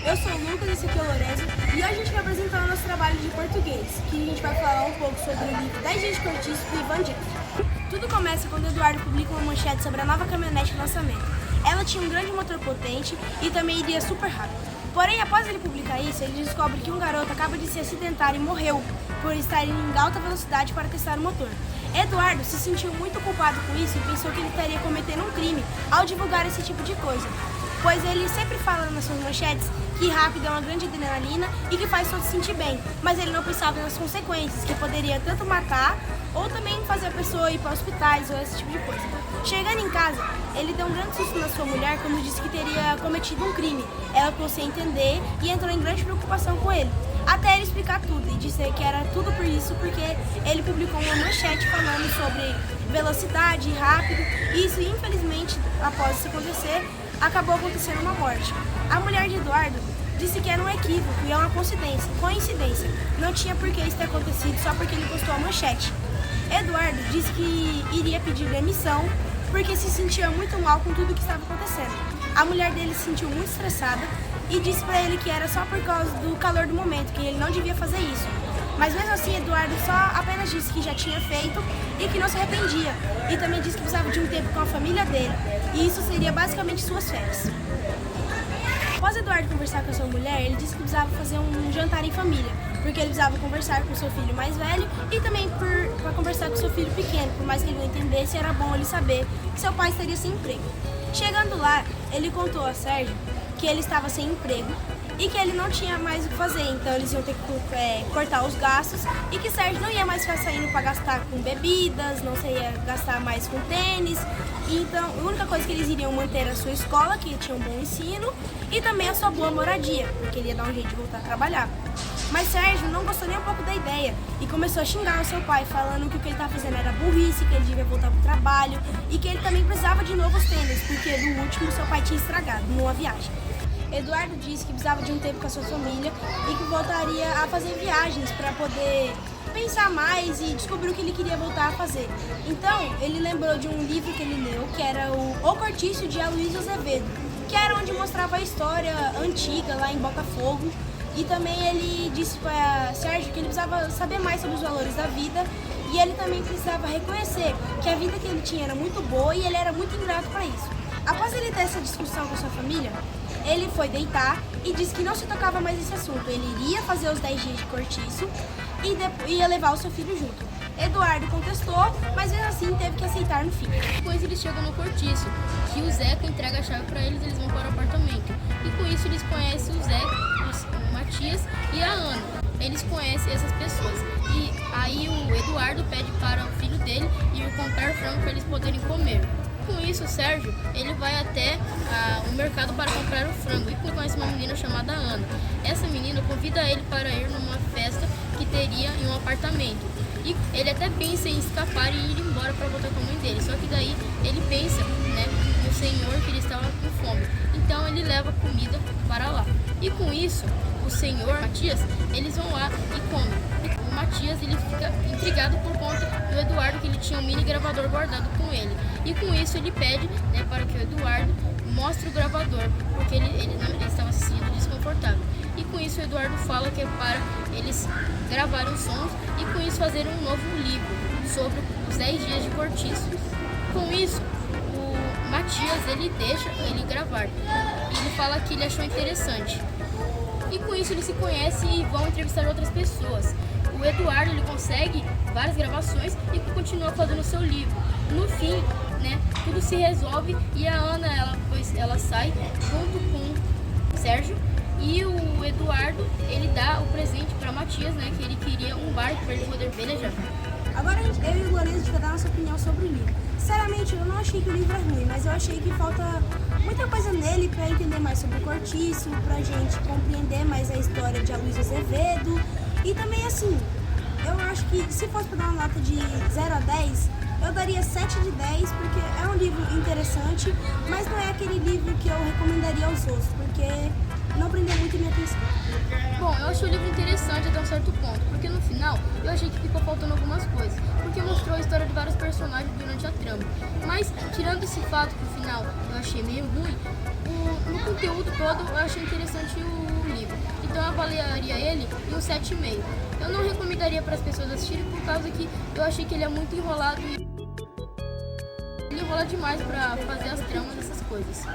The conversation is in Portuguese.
Eu sou o Lucas, esse aqui é o Lorenzo, e hoje a gente vai apresentar o nosso trabalho de português, que a gente vai falar um pouco sobre o livro 10 Dias de Cortiço, do Ivan Jeffers. Tudo começa quando Eduardo publica uma manchete sobre a nova caminhonete de lançamento. Ela tinha um grande motor potente e também iria super rápido. Porém, após ele publicar isso, ele descobre que um garoto acaba de se acidentar e morreu por estar indo em alta velocidade para testar o motor. Eduardo se sentiu muito culpado com isso e pensou que ele estaria cometendo um crime ao divulgar esse tipo de coisa, pois ele sempre fala nas suas manchetes que rápido é uma grande adrenalina e que faz todos se sentir bem, mas ele não pensava nas consequências, que poderia tanto matar ou também fazer a pessoa ir para hospitais ou esse tipo de coisa. Chegando em casa, ele deu um grande susto na sua mulher quando disse que teria cometido um crime. Ela ficou sem entender e entrou em grande preocupação com ele, até ele explicar tudo e dizer que era tudo por isso porque ele publicou uma manchete falando sobre velocidade e rápido, e isso, infelizmente, após isso acontecer, acabou acontecendo uma morte. A mulher de Eduardo disse que era um equívoco e é uma coincidência. Não tinha por que isso ter acontecido só porque ele postou a manchete. Eduardo disse que iria pedir demissão porque se sentia muito mal com tudo o que estava acontecendo. A mulher dele se sentiu muito estressada e disse para ele que era só por causa do calor do momento, que ele não devia fazer isso. Mas mesmo assim, Eduardo só apenas disse que já tinha feito e que não se arrependia. E também disse que precisava de um tempo com a família dele. E isso seria basicamente suas férias. Após Eduardo conversar com a sua mulher, ele disse que precisava fazer um jantar em família, porque ele precisava conversar com seu filho mais velho e também para conversar com seu filho pequeno. Por mais que ele não entendesse, era bom ele saber que seu pai estaria sem emprego. Chegando lá, ele contou a Sérgio que ele estava sem emprego e que ele não tinha mais o que fazer, então eles iam ter que cortar os gastos e que Sérgio não ia mais ficar saindo para gastar com bebidas, não ia gastar mais com tênis. Então, a única coisa que eles iriam manter era a sua escola, que tinha um bom ensino, e também a sua boa moradia, porque ele ia dar um jeito de voltar a trabalhar. Mas Sérgio não gostou nem um pouco da ideia e começou a xingar o seu pai, falando que o que ele estava fazendo era burrice, que ele devia voltar para o trabalho e que ele também precisava de novos tênis, porque no último seu pai tinha estragado numa viagem. Eduardo disse que precisava de um tempo com a sua família e que voltaria a fazer viagens para poder pensar mais e descobrir o que ele queria voltar a fazer. Então, ele lembrou de um livro que ele leu, que era O Cortiço, de Aloysio Azevedo, que era onde mostrava a história antiga lá em Botafogo. E também ele disse para Sérgio que ele precisava saber mais sobre os valores da vida e ele também precisava reconhecer que a vida que ele tinha era muito boa e ele era muito ingrato para isso. Após ele ter essa discussão com sua família, ele foi deitar e disse que não se tocava mais nesse assunto. Ele iria fazer os 10 dias de cortiço e ia levar o seu filho junto. Eduardo contestou, mas mesmo assim teve que aceitar no fim. Depois eles chegam no cortiço, que o Zeca entrega a chave para eles vão para o apartamento. E com isso eles conhecem o Zeca, o Matias e a Ana. Eles conhecem essas pessoas. E aí o Eduardo pede para o filho dele ir comprar frango para eles poderem comer. Com isso, o Sérgio ele vai até o mercado para comprar o frango e conhece uma menina chamada Ana. Essa menina convida ele para ir numa festa que teria em um apartamento. E ele até pensa em escapar e ir embora para voltar com a mãe dele. Só que daí ele pensa, no Senhor, que ele estava com fome. Então ele leva comida para lá. E com isso, o Senhor, Matias, eles vão lá e comem. O Matias ele fica intrigado por conta do Eduardo, que ele tinha um mini gravador guardado com ele. E com isso ele pede para que o Eduardo mostre o gravador, porque ele estava se sentindo desconfortável. E com isso o Eduardo fala que é para eles gravarem os sons e com isso fazerem um novo livro sobre os 10 dias de cortiço. Com isso, o Matias ele deixa ele gravar. Ele fala que ele achou interessante. E com isso eles se conhecem e vão entrevistar outras pessoas. O Eduardo ele consegue várias gravações e continua fazendo o seu livro. No fim, tudo se resolve e a Ana ela sai junto com o Sérgio e o Eduardo ele dá o presente para Matias, que ele queria um barco para ele poder velejar. Agora eu e o Lorenzo vai dar nossa opinião sobre o livro. Sinceramente, eu não achei que o livro é ruim, mas eu achei que falta muita coisa nele para entender mais sobre o cortiço, pra gente compreender mais a história de Aloysio Azevedo. E também assim, eu acho que se fosse para dar uma nota de 0 a 10, eu daria 7 de 10, porque é um livro interessante, mas não é aquele livro que eu recomendaria aos outros, porque não prendeu muito minha atenção. Bom, eu achei o livro interessante até um certo ponto, porque no final eu achei que ficou faltando algumas coisas, porque mostrou a história de vários personagens durante a trama. Mas, tirando esse fato que no final eu achei meio ruim, no conteúdo todo eu achei interessante o livro. Então eu avaliaria ele em um 7,5. Eu não recomendaria para as pessoas assistirem por causa que eu achei que ele é muito enrolado e ele enrola demais para fazer as tramas dessas coisas.